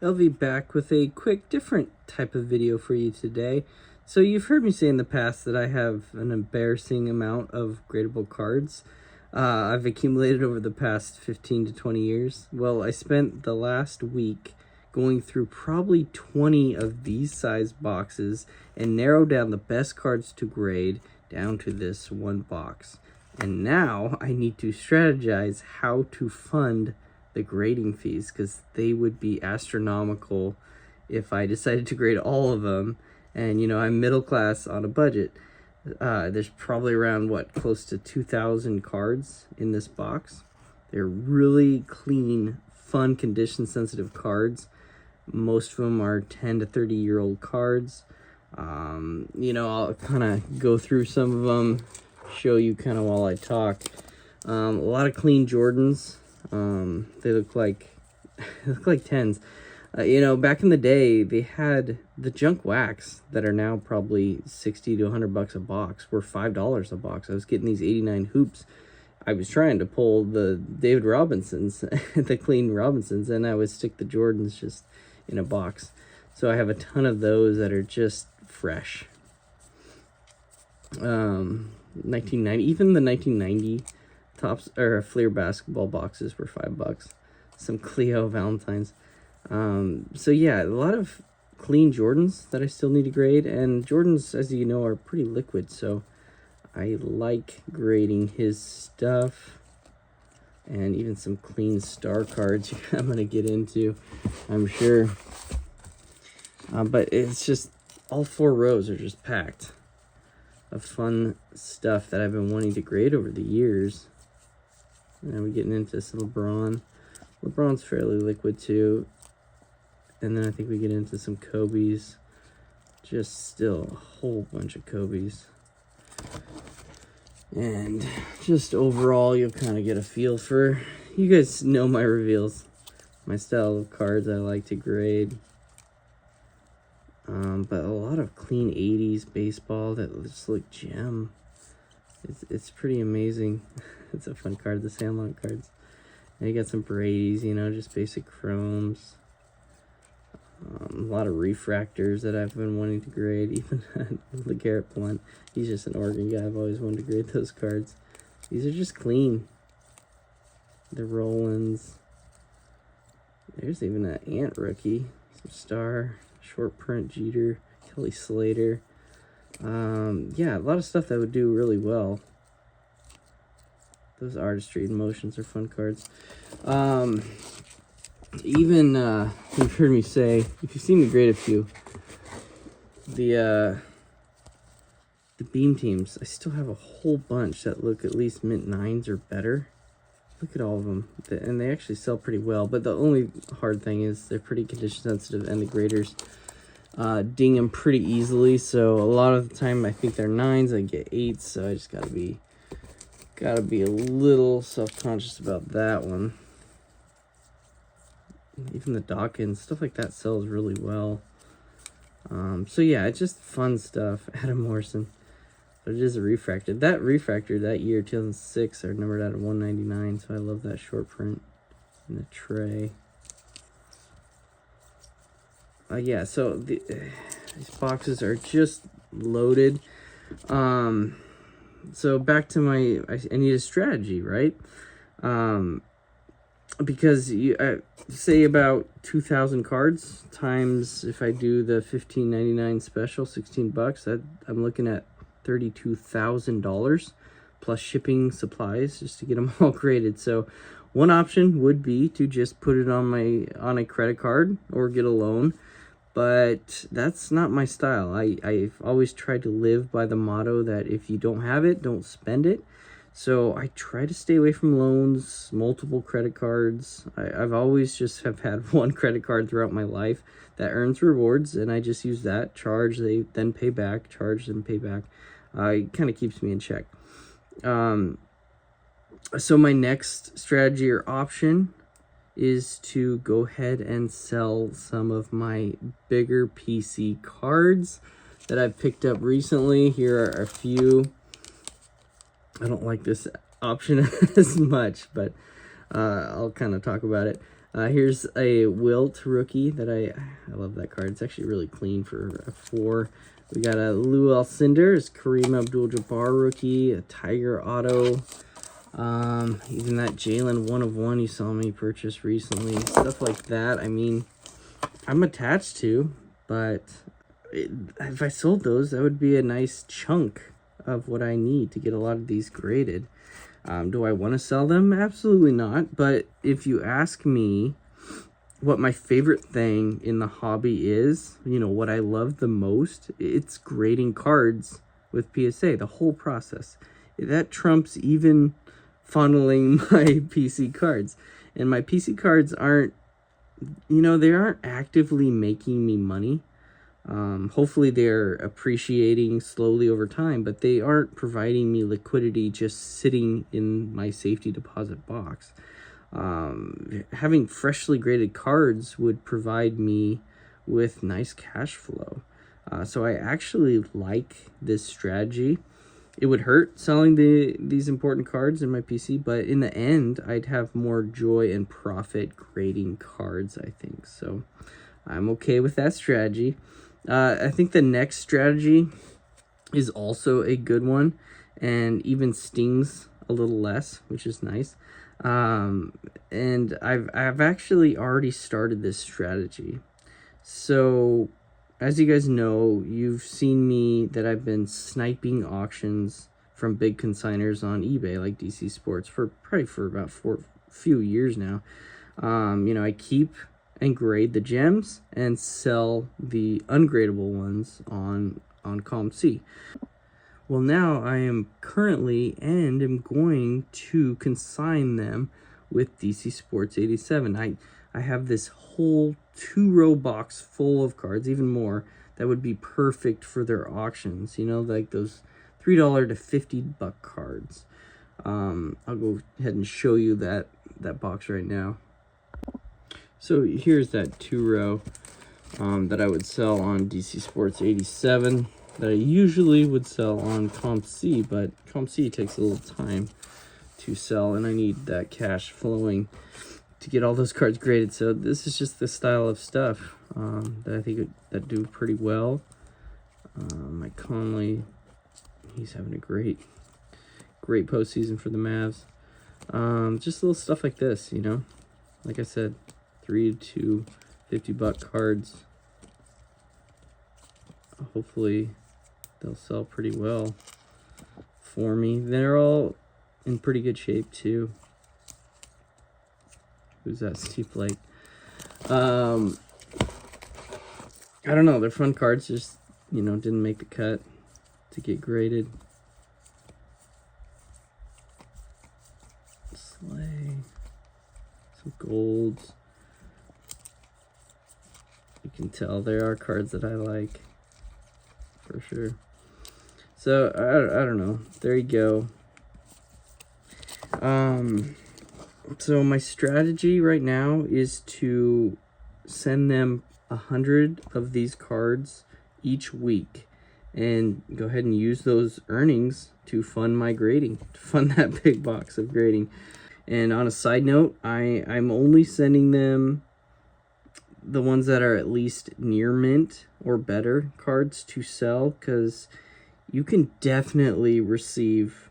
I'll be back with a quick different type of video for you today. So you've heard me say in the past that I have an embarrassing amount of gradable cards. I've accumulated over the past 15 to 20 years. Well, I spent the last week going through probably 20 of these size boxes and narrowed down the best cards to grade down to this one box. And now I need to strategize how to fund the grading fees, because they would be astronomical if I decided to grade all of them. And you know, I'm middle class on a budget. There's probably around close to 2,000 cards in this box. They're really clean, fun, condition sensitive cards. Most of them are 10 to 30-year-old cards. You know, I'll kind of go through some of them, show you kind of while I talk. A lot of clean Jordans. They look like they 10s. You know, back in the day, they had the junk wax that are now probably 60 to 100 bucks a box, were $5 a box. I was getting these 89 hoops. I was trying to pull the David Robinsons, the clean Robinsons, and I would stick the Jordans just in a box. So I have a ton of those that are just fresh. 1990, even the 1990 Tops or Fleer basketball boxes were $5. Some Cleo Valentines. So yeah, a lot of clean Jordans that I still need to grade, and Jordans, as you know, are pretty liquid, so I like grading his stuff. And even some clean star cards I'm gonna get into, I'm sure. But it's just all 4 rows are just packed of fun stuff that I've been wanting to grade over the years. Now we're getting into some LeBron. LeBron's fairly liquid too. And then I think we get into some Kobe's. Just still a whole bunch of Kobe's. And just overall, you'll kind of get a feel for, you guys know my reveals, my style of cards I like to grade. But a lot of clean 80s baseball that just look gem. It's pretty amazing. It's a fun card, the Sandlot cards. And you got some Brady's, you know, just basic chromes. A lot of refractors that I've been wanting to grade. Even LeGarrette Blount, he's just an Oregon guy. I've always wanted to grade those cards. These are just clean. The Rollins. There's even an Ant rookie. Some Star, short print Jeter, Kelly Slater. Yeah, a lot of stuff that would do really well. Those Artistry and Motions are fun cards. Even you've heard me say, if you've seen me grade a few, the Beam Teams, I still have a whole bunch that look at least mint 9s or better. Look at all of them, and they actually sell pretty well. But the only hard thing is they're pretty condition sensitive, and the graders ding them pretty easily. So a lot of the time I think they're 9s, I get 8s. So I just gotta be a little self-conscious about that one. Even the Dawkins, stuff like that sells really well. So yeah, it's just fun stuff. Adam Morrison, but it is a refractor. That refractor that year, 2006, are numbered out of 199. So I love that short print in the tray. Yeah, so these boxes are just loaded. So back to I need a strategy, right? Because you say about 2,000 cards times, if I do the $15.99 special, $16, I'm looking at $32,000 plus shipping supplies just to get them all graded. So one option would be to just put it on a credit card or get a loan. But that's not my style. I've always tried to live by the motto that if you don't have it, don't spend it. So I try to stay away from loans, multiple credit cards. I've always just have had one credit card throughout my life that earns rewards, and I just use that. Charge, they then pay back. Charge, then pay back. It kind of keeps me in check. So my next strategy or option is to go ahead and sell some of my bigger PC cards that I've picked up recently. Here are a few. I don't like this option as much, but I'll kind of talk about it. Here's a Wilt rookie that I love that card. It's actually really clean for a 4. We got a Lou Alcindor, Kareem Abdul-Jabbar rookie, a Tiger auto. Even that Jalen 1/1 you saw me purchase recently, stuff like that. I mean, I'm attached to, but if I sold those, that would be a nice chunk of what I need to get a lot of these graded. Do I want to sell them? Absolutely not. But if you ask me what my favorite thing in the hobby is, you know, what I love the most, it's grading cards with PSA, the whole process. That trumps even funneling my PC cards. And my PC cards aren't, you know, they aren't actively making me money. Hopefully they're appreciating slowly over time, but they aren't providing me liquidity just sitting in my safety deposit box. Having freshly graded cards would provide me with nice cash flow. So I actually like this strategy. It would hurt selling these important cards in my PC, but in the end, I'd have more joy and profit grading cards, I think. So I'm okay with that strategy. I think the next strategy is also a good one and even stings a little less, which is nice. And I've actually already started this strategy. So as you guys know, you've seen me that I've been sniping auctions from big consigners on eBay like DC Sports for probably for about few years now. You know, I keep and grade the gems and sell the ungradable ones on ComC. Well, now I am currently and am going to consign them with DC Sports 87. I have this whole 2-row box full of cards, even more, that would be perfect for their auctions, you know, like those $3 to $50 cards. I'll go ahead and show you that box right now. So here's that 2-row that I would sell on DC Sports 87 that I usually would sell on ComC, but ComC takes a little time to sell, and I need that cash flowing to get all those cards graded. So this is just the style of stuff that I think that do pretty well. Mike Conley, he's having a great postseason for the Mavs. Just little stuff like this, you know, like I said, 3 to $50 cards. Hopefully they'll sell pretty well for me. They're all in pretty good shape too. Who's that? Steve Blake. I don't know, they're fun cards, just, you know, didn't make the cut to get graded. Slay. Some golds. You can tell there are cards that I like, for sure. So, I don't know. There you go. So my strategy right now is to send them 100 of these cards each week and go ahead and use those earnings to fund my grading, to fund that big box of grading. And on a side note, I'm only sending them the ones that are at least near mint or better cards to sell, because you can definitely receive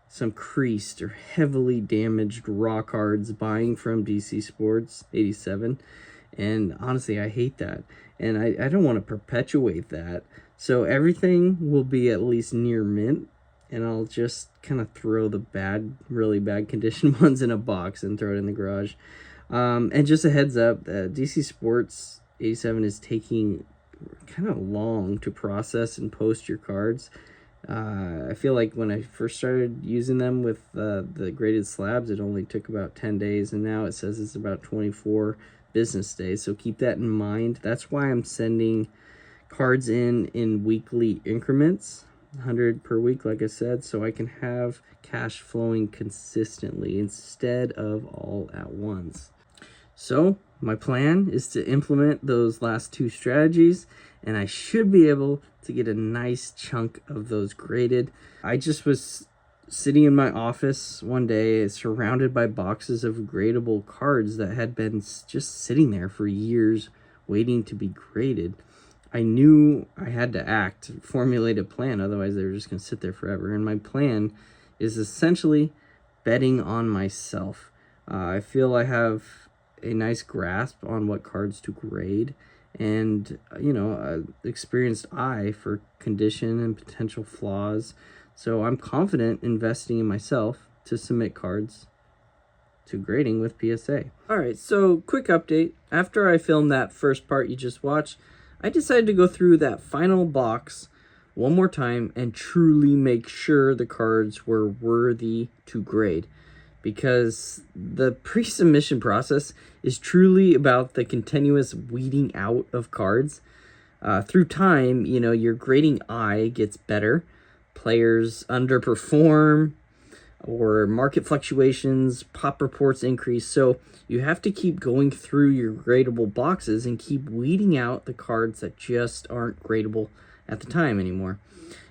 some creased or heavily damaged raw cards buying from DC Sports 87. And honestly, I hate that. And I don't want to perpetuate that. So everything will be at least near mint. And I'll just kind of throw the really bad condition ones in a box and throw it in the garage. And just a heads up, DC Sports 87 is taking kind of long to process and post your cards. I feel like when I first started using them with the graded slabs, it only took about 10 days, and now it says it's about 24 business days. So keep that in mind. That's why I'm sending cards in weekly increments, 100 per week, like I said, so I can have cash flowing consistently instead of all at once. So my plan is to implement those last 2 strategies, and I should be able to get a nice chunk of those graded. I just was sitting in my office one day, surrounded by boxes of gradable cards that had been just sitting there for years, waiting to be graded. I knew I had to act, formulate a plan, otherwise they were just going to sit there forever. And my plan is essentially betting on myself. I feel I have a nice grasp on what cards to grade, and experienced eye for condition and potential flaws. So I'm confident investing in myself to submit cards to grading with PSA. All right, so quick update. After I filmed that first part you just watched, I decided to go through that final box one more time and truly make sure the cards were worthy to grade, because the pre-submission process is truly about the continuous weeding out of cards. Through time, your grading eye gets better. Players underperform, or market fluctuations, pop reports increase. So you have to keep going through your gradable boxes and keep weeding out the cards that just aren't gradable at the time anymore.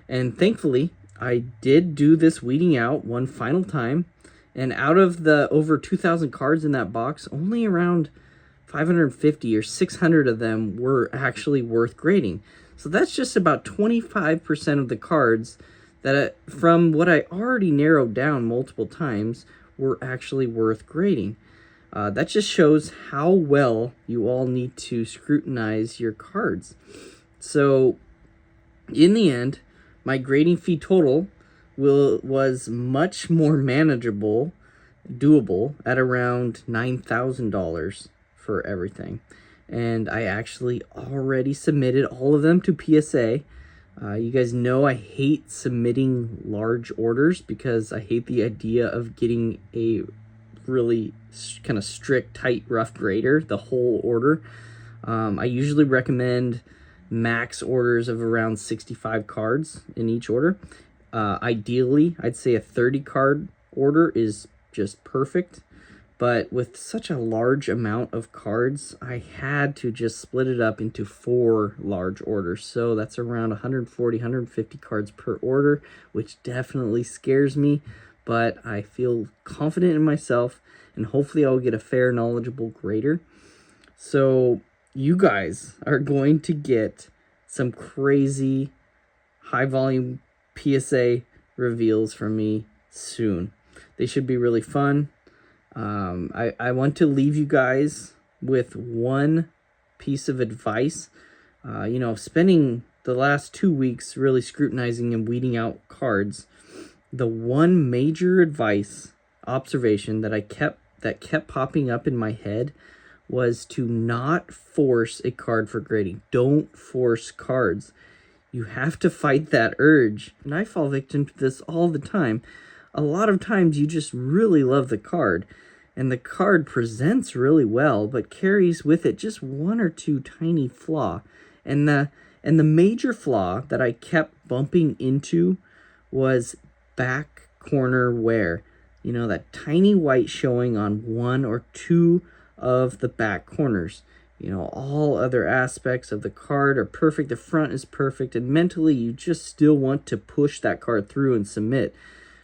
And thankfully, I did do this weeding out one final time. And out of the over 2,000 cards in that box, only around 550 or 600 of them were actually worth grading. So that's just about 25% of the cards that, from what I already narrowed down multiple times, were actually worth grading. That just shows how well you all need to scrutinize your cards. So in the end, my grading fee total was much more manageable, doable, at around $9,000 for everything. And I actually already submitted all of them to PSA. You guys know I hate submitting large orders because I hate the idea of getting a really kind of strict, tight, rough grader, the whole order. I usually recommend max orders of around 65 cards in each order. Ideally, I'd say a 30 card order is just perfect. But with such a large amount of cards, I had to just split it up into 4 large orders. So that's around 140, 150 cards per order, which definitely scares me. But I feel confident in myself, and hopefully I'll get a fair, knowledgeable grader. So you guys are going to get some crazy high volume PSA reveals from me soon. They should be really fun. I want to leave you guys with one piece of advice. Spending the last 2 weeks really scrutinizing and weeding out cards, the one major observation that kept popping up in my head was to not force a card for grading. Don't force cards. You have to fight that urge. And I fall victim to this all the time. A lot of times you just really love the card, and the card presents really well, but carries with it just 1 or 2 tiny flaw. And the major flaw that I kept bumping into was back corner wear. That tiny white showing on 1 or 2 of the back corners. All other aspects of the card are perfect. The front is perfect, and mentally you just still want to push that card through and submit.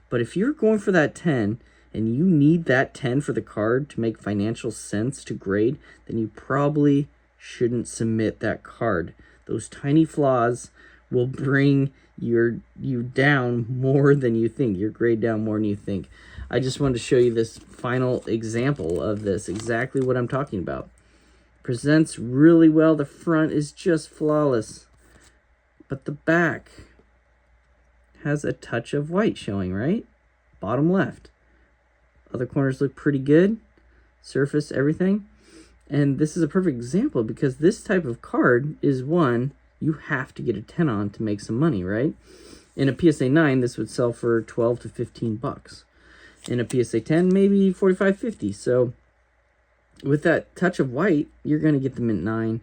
But if you're going for that 10 and you need that 10 for the card to make financial sense to grade, then you probably shouldn't submit that card. Those tiny flaws will bring you down more than you think, your grade down more than you think. I just wanted to show you this final example of this, exactly what I'm talking about. Presents really well. The front is just flawless, but the back has a touch of white showing, right? Bottom left. Other corners look pretty good. Surface, everything. And this is a perfect example because this type of card is one you have to get a 10 on to make some money, right? In a PSA 9, this would sell for 12 to 15 bucks. In a PSA 10, maybe 45, 50. So with that touch of white, you're going to get the mint 9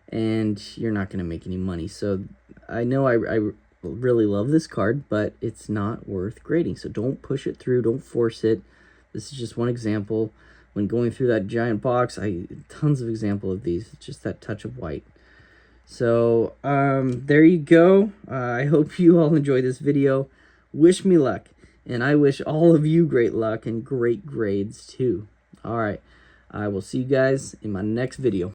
and you're not going to make any money. So I know I really love this card, but it's not worth grading. So don't push it through. Don't force it. This is just one example. When going through that giant box, tons of examples of these. It's just that touch of white. So there you go. I hope you all enjoyed this video. Wish me luck. And I wish all of you great luck and great grades too. All right, I will see you guys in my next video.